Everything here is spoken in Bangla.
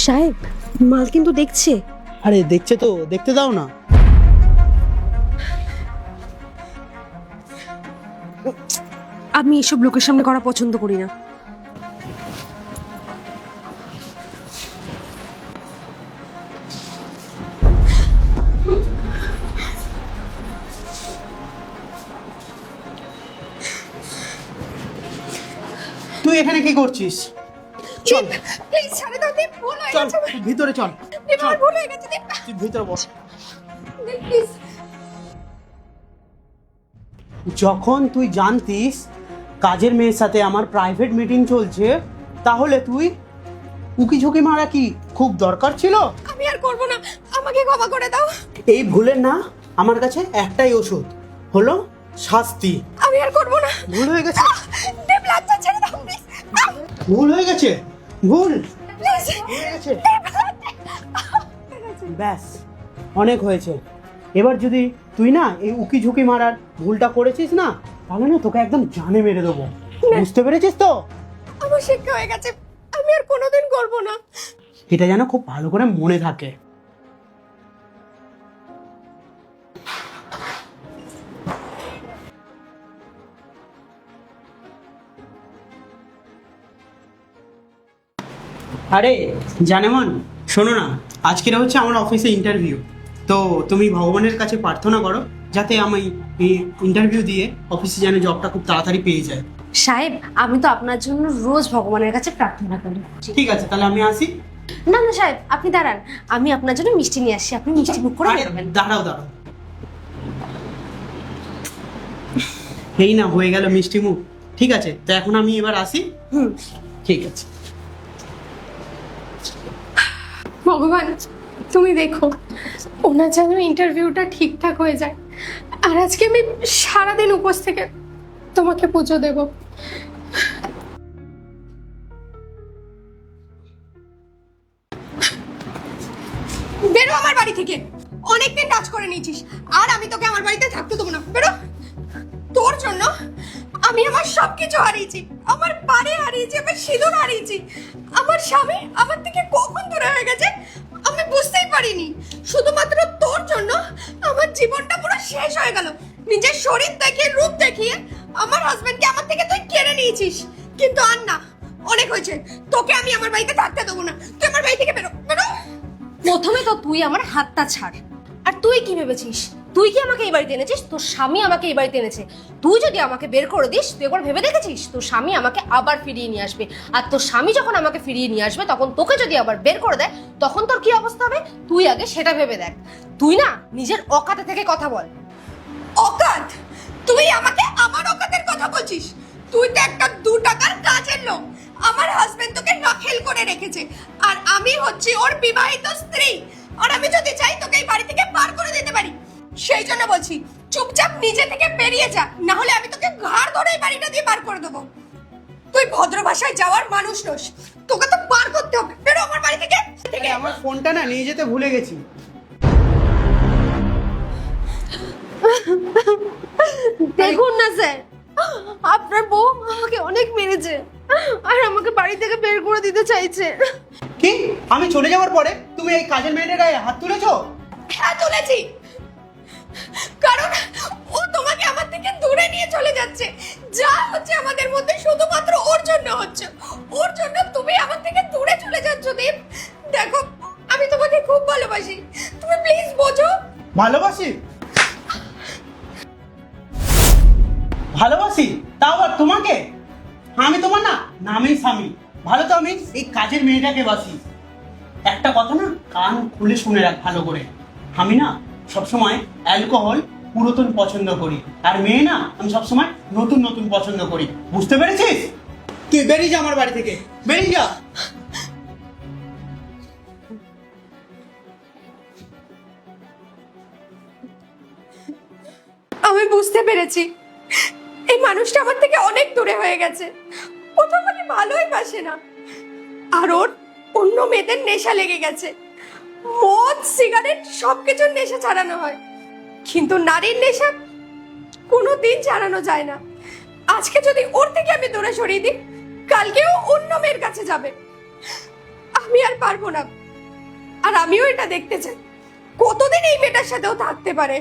সাহেব, মাল কিন্তু দেখছে। আরে দেখছে তো, দেখতে দাও না। আমি এসব লোকের সামনে করা পছন্দ করি না। তুই এখানে কি করছিস? চল প্লিজ ছেড়ে দাও, দীপ, ভুল হয়ে চল গেছে। ভিতরে চল। দীপ, আমার ভুল হয়ে গেছে, দীপ। তুই ভিতরে বস। দীপ, প্লিজ। যখন তুই জানতিস কাজের মেয়ের সাথে আমার প্রাইভেট মিটিং চলছে, তাহলে তুই উকি ঝুঁকি মারা কি খুব দরকার ছিল? আমি আর করব না, আমাকে ক্ষমা করে দাও। এই ভুলের না আমার কাছে একটাই ওষুধ, হলো শাস্তি। আমি আর করব না। ভুল হয়ে গেছে, দীপ, লজ্জা ছেড়ে দাও, প্লিজ। ভুল হয়ে গেছে, ভুল প্লিজ। হয়ে গেছে। ব্যাস, অনেক হয়েছে। এবার যদি তুই না এই উকি ঝুঁকি মারার ভুলটা করেছিস না, তাহলে না তোকে একদম জানে মেরে দেবো। বুঝতে পেরেছিস তো? আমার শিক্ষা হয়ে গেছে, আমি আর কোনোদিন করব না। এটা যেন খুব ভালো করে মনে থাকে। আরে জানেমন, শোনো না, আজকের হচ্ছে আমার অফিসে ইন্টারভিউ। তো তুমি ভগবানের কাছে প্রার্থনা করো যাতে আমি এই ইন্টারভিউ দিয়ে অফিসে যেন জবটা খুব তাড়াতাড়ি পেয়ে যায়। সাহেব, আমি তো আপনার জন্য রোজ ভগবানের কাছে প্রার্থনা করি। ঠিক আছে, তাহলে আমি আসি। না না সাহেব, আপনি দাঁড়ান, আমি আপনার জন্য মিষ্টি নিয়ে আসছি, আপনি মিষ্টি মুখ করে আরে বেরোবেন। দাঁড়াও দাঁড়াও, এই না হয়ে গেল মিষ্টি মুখ। ঠিক আছে, তো এখন আমি এবার আসি। হুম। ঠিক আছে। ভগবান, তুমি দেখো ওনার যেন ইন্টারভিউটা ঠিকঠাক হয়ে যায়, আর আজকে আমি সারাদিন উপোস থেকে তোমাকে পুজো দেব। বেরো আমার বাড়ি থেকে, অনেকদিন কাজ করে নিয়েছিস, আর আমি তোকে আমার বাড়িতে থাকতে দেবো না। বেরো। তোর জন্য আমি আমার সবকিছু হারিয়েছি, আমার বাড়ি হারিয়েছি, আমার সিঁদুর হারিয়েছি, আমার স্বামী আমার থেকে কখন দূরে হয়ে গেছে আমি বুঝতেই পারিনি। শুধুমাত্র তোর জন্য আমার জীবনটা পুরো শেষ হয়ে গেল। নিজের শরীর দেখিয়ে, রূপ দেখিয়ে আমার হাজবেন্ডকে আমার থেকে তুই কেড়ে নিয়েছিস। কিন্তু আর না, অনেক হয়েছে, তোকে আমি আমার বাড়িতে থাকতে দেবো না। তুই আমার বাড়ি থেকে বেরো, বেরো। প্রথমে তো তুই আমার হাতটা ছাড়। আর তুই কি ভেবেছিস তুই কি আমাকে এই বাড়িতে এনেছিস? তোর স্বামী আমাকে এই বাড়িতে এনেছে। তুই যদি আমাকে বের করে দিস, তুই একবার ভেবে দেখেছিস তোর স্বামী আমাকে আবার ফিরিয়ে নিয়ে আসবে? আর তোর স্বামী যখন আমাকে ফিরিয়ে নিয়ে আসবে, তখন তোকে যদি আবার বের করে দেয়, তখন তোর কি অবস্থা হবে তুই আগে সেটা ভেবে দেখ। তুই না নিজের অকাতে থেকে কথা বল। অকাত? তুই আমাকে আমার অকাতের কথা বলছিস? তুই তো একটা 2 টাকার কাজের লোক। আমার হাজবেন্ড তোকে রাখেল করে রেখেছে, আর আমি হচ্ছি ওর বিবাহিত স্ত্রী। আর আমি যদি চাই তোকে এই বাড়ি থেকে বার করে দিতে পারি। সেই জন্য বলছি, চুপচাপ নিজে থেকে বেরিয়ে যা, না হলে আমি তোকে ঘাড় ধরে এই বাড়িটা দিয়ে বার করে দেবো। তুই ভদ্র ভাষায় যাওয়ার মানুষ নস, তোকে তো বার করতে হবে। বেরো আমার বাড়ি থেকে। আরে আমার ফোনটা না নিয়ে যেতে ভুলে গেছি। দেখুন না স্যার, আপনার বউ আমাকে অনেক মেরেছে, আর আমাকে বাড়ি থেকে বের করে দিতে চাইছে। কি? আমি চলে যাওয়ার পরে তুমি এই কাজের মেয়েটার গায়ে হাত তুলেছো? হ্যাঁ, তুলেছি। কারণ ও তোমাকে আমার থেকে দূরে নিয়ে চলে যাচ্ছে। যা হচ্ছে আমাদের মধ্যে শুধুমাত্র ওর জন্য হচ্ছে। ওর জন্য তুমি আমার থেকে দূরে চলে যাচ্ছ দীপ। দেখো, আমি তোমাকে খুব ভালোবাসি, তুমি প্লিজ বোঝো। ভালোবাসি? ভালোবাসি? তাও আবার তোমাকে? আমি তোমার না নামেই স্বামী। ভালো তো আমি এই কাজের মেয়েটাকে বাসি। একটা কথা না কান খুলে শুনে রাখ ভালো করে, আমি না সবসময় অ্যালকোহল পুরাতন পছন্দ করি, আর মেয়ে না আমি সবসময় নতুন নতুন পছন্দ করি। বুঝতে পেরেছিস? তুই বেরিয়ে যা আমার বাড়ি থেকে, বেরিয়ে যা। আমি বুঝতে পেরেছি, এই মানুষটা আমার থেকে অনেক দূরে হয়ে গেছে। ও তো আমাকে ভালোই বাসে না, আর ওর অন্য মেয়েদের নেশা লেগে গেছে। মদ, সিগারেট সবকিছুর নেশা ছাড়ানো হয়, কিন্তু নারীর নেশা কোনোদিন ছাড়ানো যায় না। আজকে যদি ওর থেকে আমি দূরে সরিয়ে দিই, কালকেও অন্য মেয়ের কাছে যাবে। আমি আর পারবো না। আর আমিও এটা দেখতে চাই কতদিন এই মেয়েটার সাথেও থাকতে পারে।